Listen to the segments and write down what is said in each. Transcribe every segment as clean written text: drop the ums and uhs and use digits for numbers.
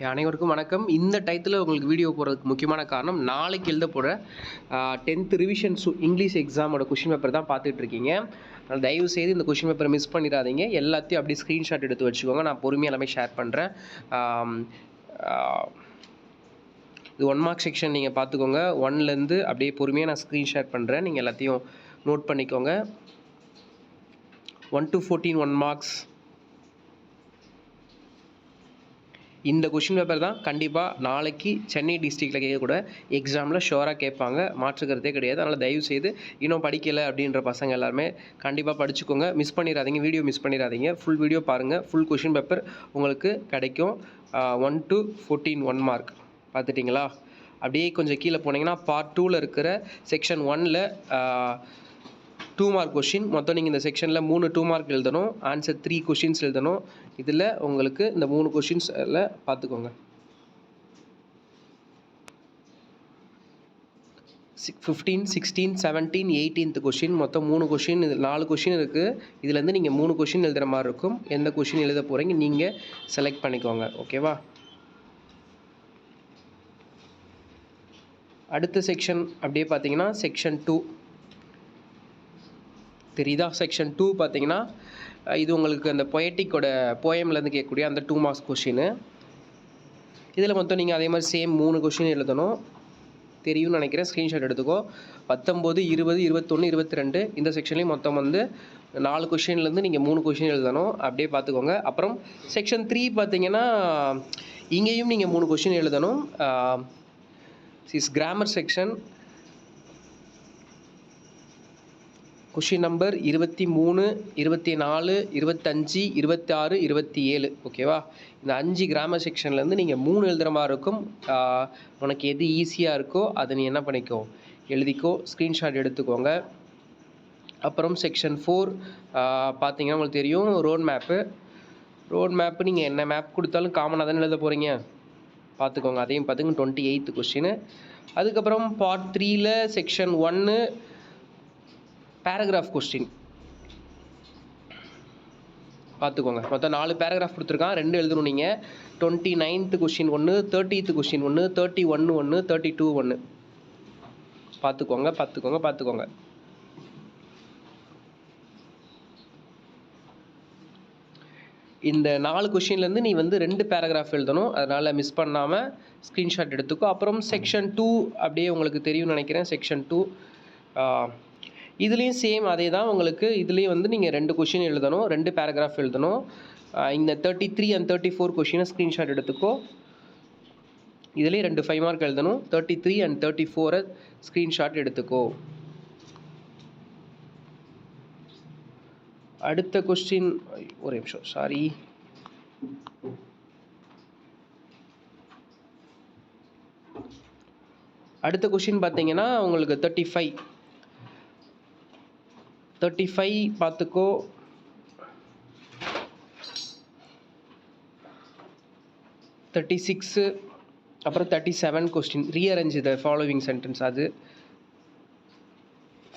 அனைவருக்கும் வணக்கம். இந்த டயத்தில் உங்களுக்கு வீடியோ போடுறதுக்கு முக்கியமான காரணம், நாளைக்கு எழுத போகிற 10th ரிவிஷன் இங்கிலீஷ் எக்ஸாமோட கொஷின் பேப்பர் தான் பார்த்துட்ருக்கீங்க. அதனால் தயவு செய்து இந்த கொஷின் பேப்பரை மிஸ் பண்ணிடாதீங்க. எல்லாத்தையும் அப்படியே ஸ்க்ரீன்ஷாட் எடுத்து வச்சுக்கோங்க. நான் பொறுமையாக எல்லாமே ஷேர் பண்ணுறேன். இது 1 மார்க் செக்ஷன் நீங்கள் பார்த்துக்கோங்க. 1லேருந்து அப்படியே பொறுமையாக நான் ஸ்க்ரீன்ஷாட் பண்ணுறேன். நீங்கள் எல்லாத்தையும் நோட் பண்ணிக்கோங்க. 1 to 14 1 மார்க்ஸ். இந்த கொஷின் பேப்பர் தான் கண்டிப்பாக நாளைக்கு சென்னை டிஸ்ட்ரிக்டில் கேட்கக்கூட எக்ஸாமில் ஷோராக கேட்பாங்க, மாற்றுக்கிறதே கிடையாது. அதனால் தயவுசெய்து இன்னும் படிக்கலை அப்படின்ற பசங்க எல்லாருமே கண்டிப்பாக படிச்சுக்கோங்க. மிஸ் பண்ணிடாதீங்க, வீடியோ மிஸ் பண்ணிடாதீங்க. ஃபுல் வீடியோ பாருங்கள். ஃபுல் கொஷின் பேப்பர் உங்களுக்கு கிடைக்கும். 1 to 14 1 மார்க் பார்த்துட்டிங்களா? அப்படியே கொஞ்சம் கீழே போனீங்கன்னா பார்ட் 2ல் இருக்கிற செக்ஷன் 1ல் 2 மார்க் கொஷின். மொத்தம் நீங்கள் இந்த செக்ஷனில் 3 2 மார்க் எழுதணும். ஆன்சர் 3 கொஷின்ஸ் எழுதணும். இதில் உங்களுக்கு இந்த 3 கொஷின்ஸில் பார்த்துக்கோங்க. 15 16 17 18th கொஷின். மொத்தம் 3 கொஷின். இது 4 கொஷின் இருக்குது. இதுலேருந்து நீங்கள் 3 கொஷின் எழுதுகிற மாதிரி இருக்கும். எந்த கொஷின் எழுத போகிறீங்க நீங்கள் செலக்ட் பண்ணிக்கோங்க. ஓகேவா? அடுத்த செக்ஷன் அப்படியே பார்த்தீங்கன்னா செக்ஷன் 2 தெரியுதா? செக்ஷன் 2 பார்த்தீங்கன்னா இது உங்களுக்கு அந்த பொயட்டிக்கோட போயம்லேருந்து கேட்கக்கூடிய அந்த 2 மார்க்ஸ் கொஷின்னு. இதில் மொத்தம் நீங்கள் அதே மாதிரி சேம் 3 கொஷின் எழுதணும். தெரியும்னு நினைக்கிறேன். ஸ்க்ரீன்ஷாட் எடுத்துக்கோ. 19 20 21 22 இந்த செக்ஷன்லேயும் மொத்தம் வந்து 4 கொஷின்லேருந்து நீங்கள் 3 கொஷின் எழுதணும். அப்படியே பார்த்துக்கோங்க. அப்புறம் செக்ஷன் 3 பார்த்தீங்கன்னா இங்கேயும் நீங்கள் 3 கொஷின் எழுதணும். Grammar section. Question number 23 24 25 26 27. ஓகேவா? இந்த 5 கிராமர் செக்ஷன்லேருந்து நீங்கள் 3 எழுதுகிற மாதிரி இருக்கும். உனக்கு எது ஈஸியாக இருக்கோ அதை நீ என்ன பண்ணிக்கோ, எழுதிக்கோ. ஸ்க்ரீன்ஷாட் எடுத்துக்கோங்க. அப்புறம் செக்ஷன் 4 பார்த்தீங்கன்னா உங்களுக்கு தெரியும், ரோட் மேப்பு. நீங்கள் என்ன மேப் கொடுத்தாலும் காமனாக தானே எழுத போகிறீங்க, பார்த்துக்கோங்க. அதையும் பார்த்துங்க. 28th question. அதுக்கப்புறம் பார்ட் 3ல் செக்ஷன் 1 பேராகிராஃப் கொஸ்டின் பார்த்துக்கோங்க. மொத்தம் 4 பேராகிராஃப் கொடுத்துருக்கான். 2 எழுதணும் நீங்கள். 29th question 1, 30th question 1, 31 1, 32 1. பார்த்துக்கோங்க. இந்த 4 கொஷின்லேருந்து நீ வந்து 2 பேராகிராஃப் எழுதணும். அதனால் மிஸ் பண்ணாமல் ஸ்க்ரீன்ஷாட் எடுத்துக்கோ. அப்புறம் செக்ஷன் 2 அப்படியே உங்களுக்கு தெரியும்னு நினைக்கிறேன். செக்ஷன் 2 இதுலேயும் சேம் அதே தான் உங்களுக்கு. இதுலேயும் வந்து நீங்கள் 2 கொஷின் எழுதணும், 2 பேராகிராஃப் எழுதணும். இந்த 33 and 34 கொஷினை ஸ்க்ரீன்ஷாட் எடுத்துக்கோ. இதுலேயே 2 5 மார்க் எழுதணும். 33 and 34 ஸ்க்ரீன்ஷாட் எடுத்துக்கோ. அடுத்த கொஸ்டின், ஒரு நிமிஷம், சாரி. அடுத்த கொஸ்டின் பார்த்தீங்கன்னா உங்களுக்கு 35 பார்த்துக்கோ. 36 அப்புறம் 37 question. Rearrange the following sentence, அது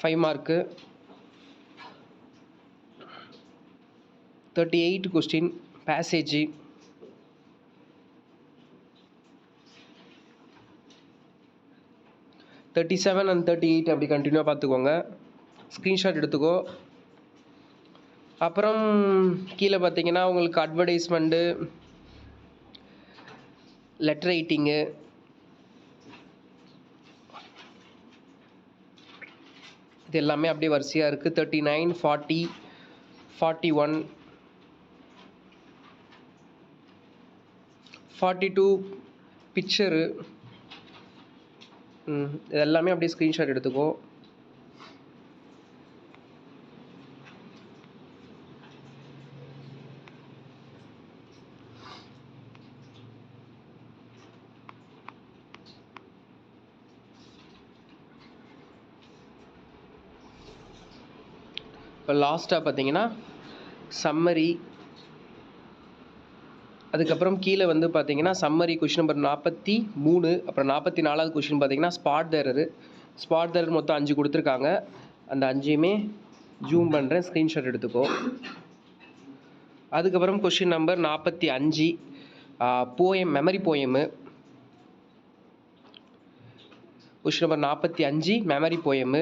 5 மார்க்கு. 38 question passage. 37 and 38 அப்படி கண்டினியூவாக பார்த்துக்கோங்க. ஸ்க்ரீன்ஷாட் எடுத்துக்கோ. அப்புறம் கீழே பார்த்தீங்கன்னா உங்களுக்கு அட்வர்டைஸ்மெண்ட்டு, லெட்டர் ரைட்டிங்கு, இது எல்லாமே அப்படியே வரிசையாக இருக்குது. 39 40 41 42 பிக்சரு. இது எல்லாமே அப்படியே ஸ்க்ரீன்ஷாட் எடுத்துக்கோ. இப்போ லாஸ்ட்டாக பார்த்தீங்கன்னா சம்மரி. அதுக்கப்புறம் கீழே வந்து பார்த்தீங்கன்னா சம்மரி கொஷின் நம்பர் 43. அப்புறம் 44வது கொஷின் பார்த்தீங்கன்னா ஸ்பாட் எரர் மொத்தம் 5 கொடுத்துருக்காங்க. அந்த 5யுமே ஜூம் பண்ணுறேன், ஸ்க்ரீன்ஷாட் எடுத்துக்கோ. அதுக்கப்புறம் question number 45 poem, memory போயமு. Question number 45 memory போயமு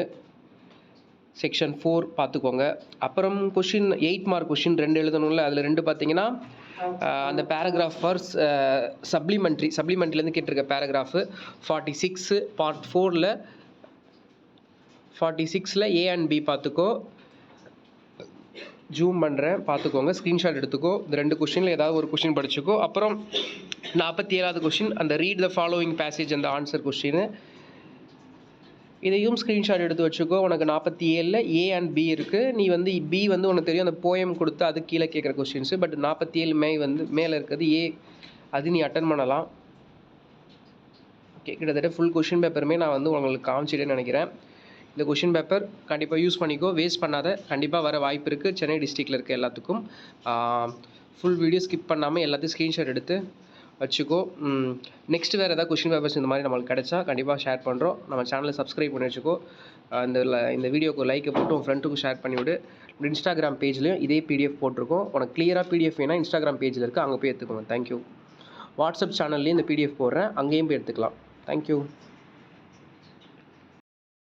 section 4 பார்த்துக்கோங்க. அப்புறம் கொஷின் 8 மார்க் கொஷின் 2 எழுதணும்ல, அதில் 2 பார்த்தீங்கன்னா அந்த பேராகிராஃப் ஃபார் சப்ளிமெண்ட்ரிலேருந்து கேட்டிருக்க பேராகிராஃபு 46 பார்ட் 4ல் 46ல் ஏ அண்ட் பி பார்த்துக்கோ. ஜூம் பண்ணுறேன், பார்த்துக்கோங்க, ஸ்க்ரீன்ஷாட் எடுத்துக்கோ. இந்த 2 கொஷினில் ஏதாவது ஒரு கொஷின் படிச்சுக்கோ. அப்புறம் 47வது கொஷின் அந்த ரீட் த ஃபாலோவிங் பேசேஜ் அந்த ஆன்சர் கொஷின், இதையும் ஸ்க்ரீன்ஷாட் எடுத்து வச்சுக்கோ. உனக்கு 47ல் ஏ அண்ட் பி இருக்குது. நீ வந்து பி வந்து உனக்கு தெரியும், அந்த போயம் கொடுத்து அது கீழே கேட்குற கொஷின்ஸு. பட் 47 மேலே இருக்கிறது ஏ, அது நீ அட்டன் பண்ணலாம். ஓகே, கிட்டத்தட்ட ஃபுல் கொஷின் பேப்பருமே நான் வந்து உங்களுக்கு காமிச்சிட்டேன்னு நினைக்கிறேன். இந்த கொஷின் பேப்பர் கண்டிப்பாக யூஸ் பண்ணிக்கோ, வேஸ்ட் பண்ணாத. கண்டிப்பாக வர வாய்ப்பு இருக்குது சென்னை டிஸ்ட்ரிக்டில் இருக்க எல்லாத்துக்கும். ஃபுல் வீடியோ ஸ்கிப் பண்ணாமல் எல்லாத்தையும் ஸ்க்ரீன்ஷாட் எடுத்து வச்சுக்கோ. நெக்ஸ்ட் வேறு ஏதாவது கொஷின் பேப்பர்ஸ் இந்த மாதிரி நம்மளுக்கு கிடைச்சா கண்டிப்பாக ஷேர் பண்ணுறோம். நம்ம சேனலை சப்ஸ்கிரைப் பண்ணி வச்சுக்கோ. இந்த வீடியோக்கு லைக்கை போட்டு உன் ஃப்ரெண்டுக்கும் ஷேர் பண்ணிவிடு. இன்ஸ்டாகிராம் பேஜ்லேயும் இதே பிடிஎஃப் போட்டிருக்கோம். உனக்கு கிளியராக பிடிஎஃப் வேணால் இன்ஸ்டாகிராம் பேஜில் இருக்குது, அங்கே போய் எடுத்துக்கோங்க. தேங்க்யூ. வாட்ஸ்அப் சேனல்லையும் இந்த பிடிஎஃப் போடுறேன், அங்கேயும் போய் எடுத்துக்கலாம். தேங்க்யூ.